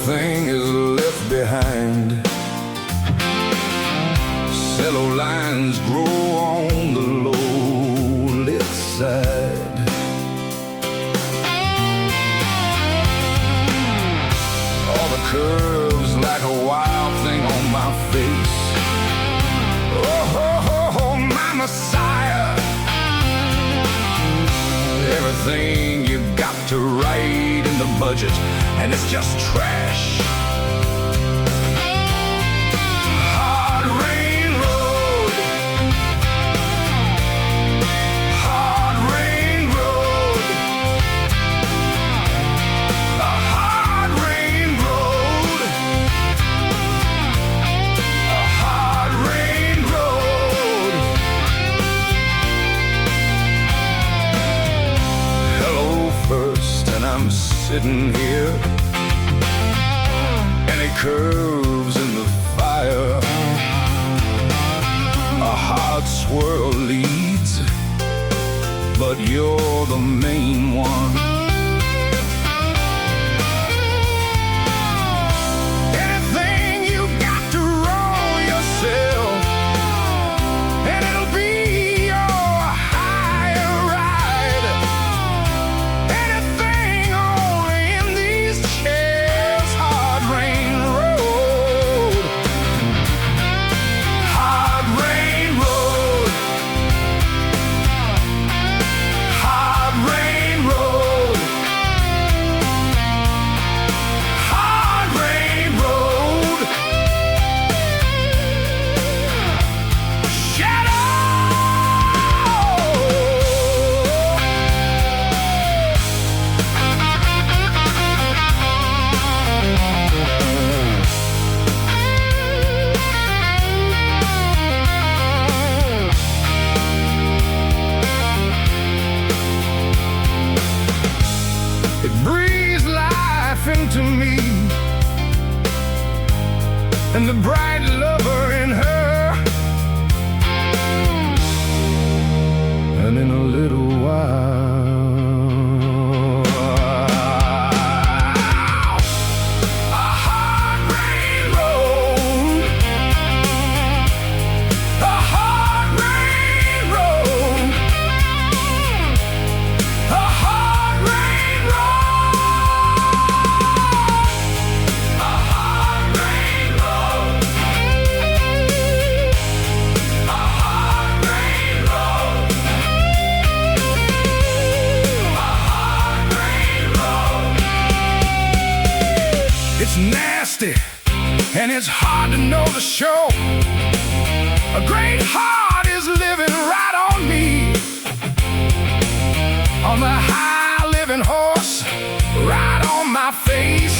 everything is left behind. Cello lines grow on the lowly side. All the curves like a wild thing on my face. Oh, my Messiah. Everything you got to write in the budget, and it's just trash. Hard rain road, hard rain road, a hard rain road, a hard rain road. Hello first, and I'm sitting here. Any curves in the fire, a hard swirl leads, but you're the main one. Anything you got to roll yourself, and it'll be your higher ride. Anything only in these chairs. Hard rain road, hard rain road, hard rain road, hard rain road. Shadow. It breathes life into me, and the bright lover in her. And in a little while, a hard rain road, a hard rain road, a hard rain road, a hard rain road, a hard rain road, a hard rain road. It's nasty and it's hard to know the show. A great heart is living right on me, on the high living horse, right on my face.